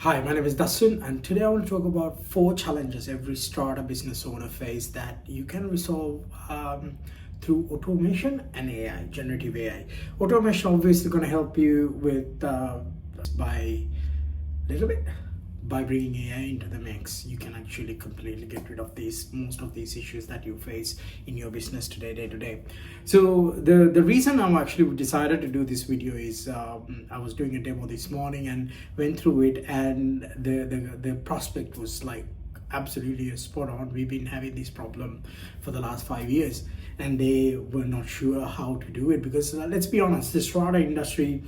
Hi, my name is Dasun, and today I want to talk about 4 challenges every Strata business owner face that you can resolve through automation and AI, generative AI. Automation obviously going to help you with by little bit. By bringing AI into the mix, you can actually completely get rid of most of these issues that you face in your business today, day to day. So the reason I'm actually decided to do this video is I was doing a demo this morning and went through it, and the prospect was like absolutely spot on. We've been having this problem for the last 5 years, and they were not sure how to do it because let's be honest, the Strata industry,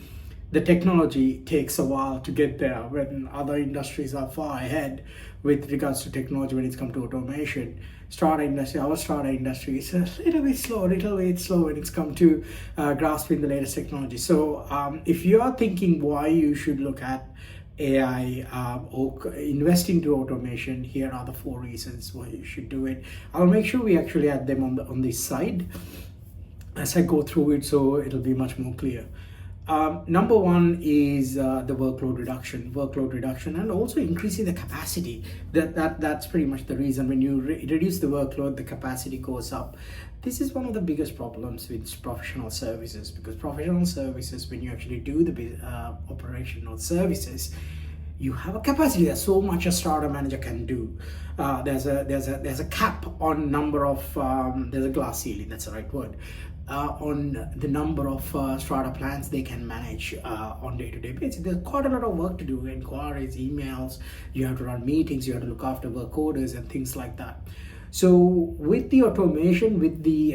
the technology takes a while to get there when other industries are far ahead with regards to technology when it's come to automation. Our Strata industry is a little bit slow when it's come to grasping the latest technology. So if you are thinking why you should look at AI or invest into automation, here are the 4 reasons why you should do it. I'll make sure we actually add them on this side as I go through it, so it'll be much more clear. Number one is the workload reduction, and also increasing the capacity. That's pretty much the reason. When you reduce the workload, the capacity goes up. This is one of the biggest problems with professional services, because professional services, when you actually do the operational services, you have a capacity. There's so much a Strata manager can do. There's a cap on number of there's a glass ceiling. That's the right word. On the number of Strata plans they can manage on day-to-day basis. There's quite a lot of work to do: inquiries, emails. You have to run meetings. You have to look after work orders and things like that. So with the automation, with the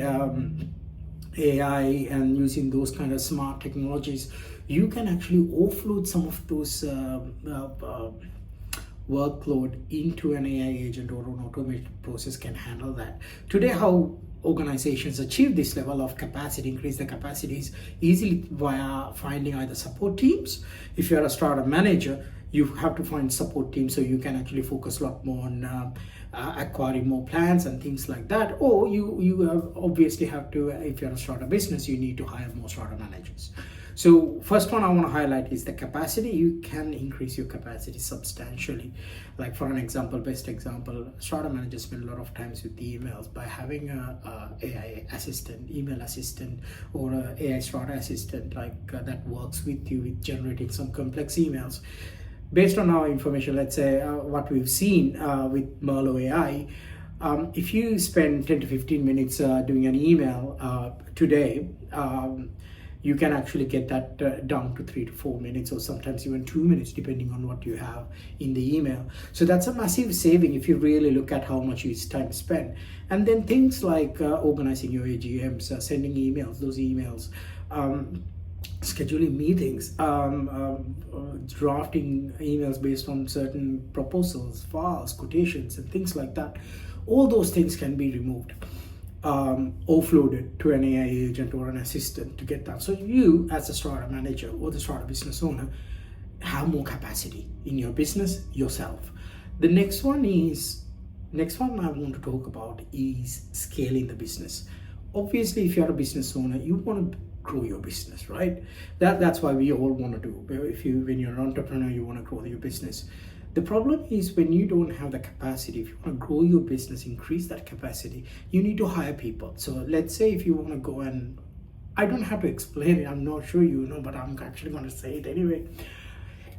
AI and using those kind of smart technologies, you can actually offload some of those workload into an AI agent, or an automated process can handle that. Today, how organizations achieve this level of capacity, increase the capacities easily via finding either support teams. If you're a Strata manager, you have to find support teams so you can actually focus a lot more on acquiring more plans and things like that. Or you obviously have to, if you're a Strata business, you need to hire more Strata managers. So first one I want to highlight is the capacity. You can increase your capacity substantially. Like for an example, best example, Strata managers spend a lot of times with the emails. By having a AI assistant, email assistant, or a AI Strata assistant that works with you with generating some complex emails. Based on our information, let's say what we've seen with Merlo AI, if you spend 10 to 15 minutes doing an email today, you can actually get that down to 3 to 4 minutes, or sometimes even 2 minutes, depending on what you have in the email. So that's a massive saving if you really look at how much is time spent. And then things like organizing your AGMs, sending emails, those emails, scheduling meetings, drafting emails based on certain proposals, files, quotations, and things like that. All those things can be removed, offloaded to an AI agent or an assistant to get done. So you, as a Strata manager or the Strata business owner, have more capacity in your business yourself. The next one I want to talk about is scaling the business. Obviously, if you're a business owner, you want to grow your business, right? That's why we all want to do. When you're an entrepreneur, you want to grow your business. The problem is when you don't have the capacity. If you want to grow your business, increase that capacity, you need to hire people. So let's say if you want to go, and I don't have to explain it, I'm not sure you know, but I'm actually going to say it anyway.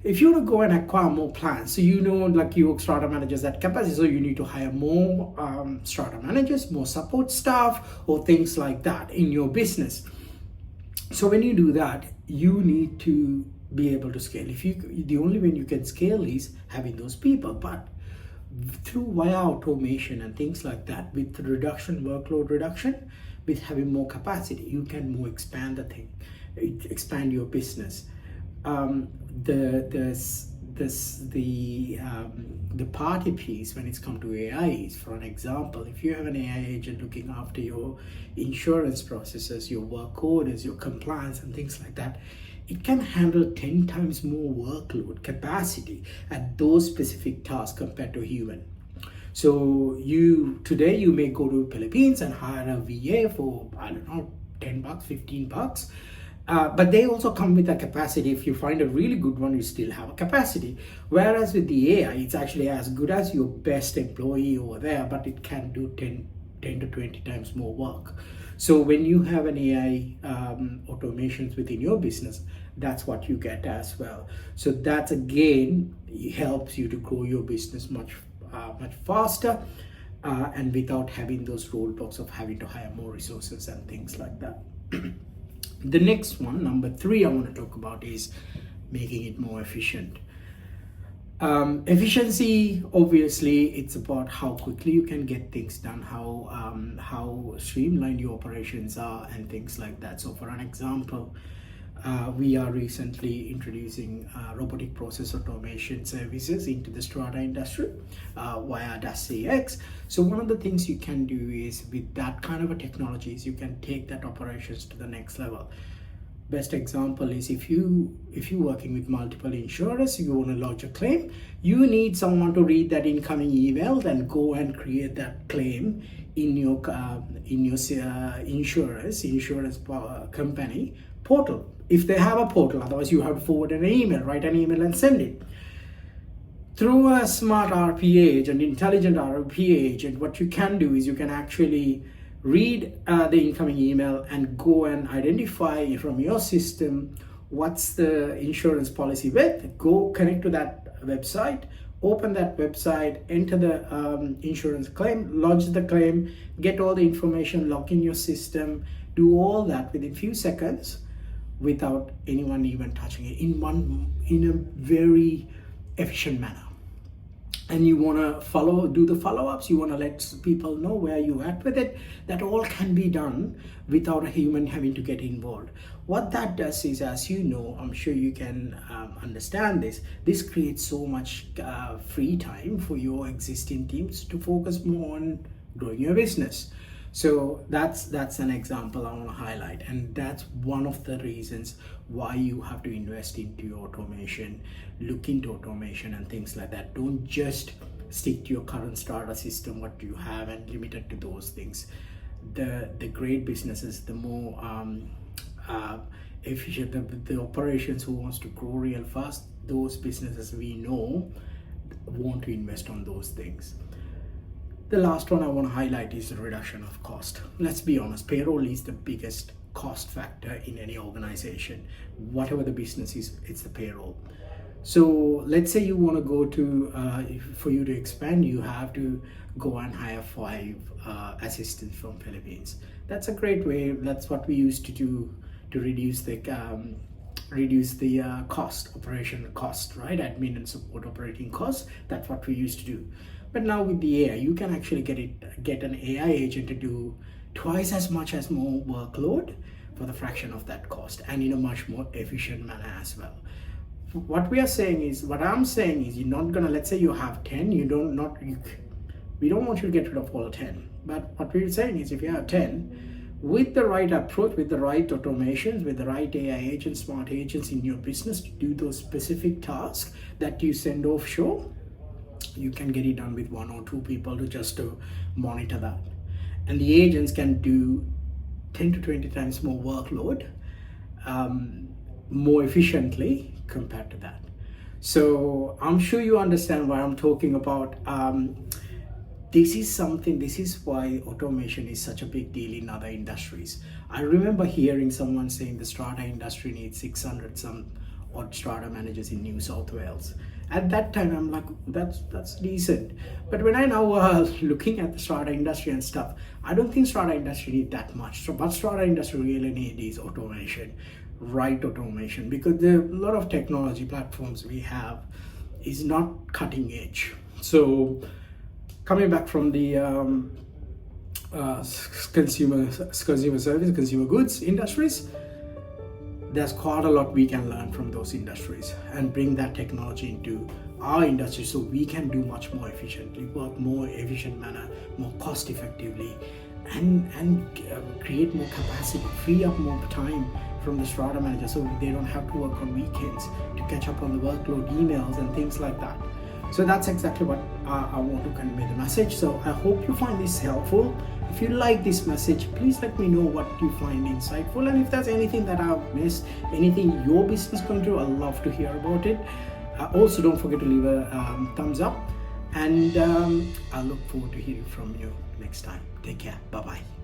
If you want to go and acquire more plans, so like you Strata managers that capacity, so you need to hire more Strata managers, more support staff, or things like that in your business. So when you do that, you need to be able to scale. The only way you can scale is having those people, but via automation and things like that, with workload reduction, with having more capacity, you can more expand expand your business. The party piece when it's come to AI is, for an example, if you have an AI agent looking after your insurance processes, your work orders, your compliance, and things like that, it can handle 10 times more workload capacity at those specific tasks compared to a human. So today you may go to Philippines and hire a VA for, I don't know, $10, $15, But they also come with a capacity. If you find a really good one, you still have a capacity. Whereas with the AI, it's actually as good as your best employee over there, but it can do 10 to 20 times more work. So when you have an AI automations within your business, that's what you get as well. So that's again helps you to grow your business much faster, and without having those roadblocks of having to hire more resources and things like that. The next one, number 3, I want to talk about is making it more efficient. Efficiency, obviously, it's about how quickly you can get things done, how streamlined your operations are, and things like that. So, for an example, we are recently introducing robotic process automation services into the Strata industry via DAS. So one of the things you can do is with that kind of a technology is you can take that operations to the next level. Best example is if you're working with multiple insurers, you want to lodge a claim, you need someone to read that incoming email, then go and create that claim in your insurance company portal, if they have a portal. Otherwise you have to forward an email, write an email and send it. Through a smart RPA agent, intelligent RPA agent, what you can do is you can actually read the incoming email and go and identify from your system what's the insurance policy with, go connect to that website, open that website, enter the insurance claim, lodge the claim, get all the information, log in your system, do all that within few seconds without anyone even touching it in a very efficient manner. And you want to do the follow-ups, you want to let people know where you at with it, that all can be done without a human having to get involved. What that does is, as you know, I'm sure you can understand this creates so much free time for your existing teams to focus more on growing your business. So that's an example I want to highlight, and that's one of the reasons why you have to invest into your automation, look into automation and things like that. Don't just stick to your current Strata system, what you have, and limit it to those things. The great businesses, the more efficient, the operations who wants to grow real fast, those businesses we know want to invest on those things. The last one I want to highlight is the reduction of cost. Let's be honest, payroll is the biggest cost factor in any organization. Whatever the business is, it's the payroll. So let's say you want to go to, for you to expand, you have to go and hire 5 assistants from Philippines. That's a great way. That's what we used to do to reduce the operational cost, right? Admin and support operating costs. That's what we used to do. But now with the AI, you can actually get an AI agent to do twice as much as more workload for the fraction of that cost, and in a much more efficient manner as well. What I'm saying is, you're not gonna, let's say you have 10, we don't want you to get rid of all 10. But what we're saying is, if you have 10, with the right approach, with the right automations, with the right AI agents, smart agents in your business to do those specific tasks that you send offshore, you can get it done with 1 or 2 people to monitor that. And the agents can do 10 to 20 times more workload more efficiently compared to that. So I'm sure you understand what I'm talking about. This is why automation is such a big deal in other industries. I remember hearing someone saying the Strata industry needs 600 some odd Strata managers in New South Wales. At that time, I'm like, that's decent. But when I now looking at the Strata industry and stuff, I don't think Strata industry need that much. So what Strata industry really need is automation, right automation, because a lot of technology platforms we have is not cutting edge. So coming back from the consumer service, consumer goods industries, there's quite a lot we can learn from those industries and bring that technology into our industry so we can do much more efficiently, work more efficient manner, more cost effectively, and create more capacity, free up more time from the Strata manager so they don't have to work on weekends to catch up on the workload, emails and things like that. So that's exactly what I want to convey the message. So I hope you find this helpful. If you like this message, please let me know what you find insightful, and if there's anything that I've missed, anything your business going through, I'd love to hear about it. Also, don't forget to leave a thumbs up, and I look forward to hearing from you next time. Take care. Bye bye.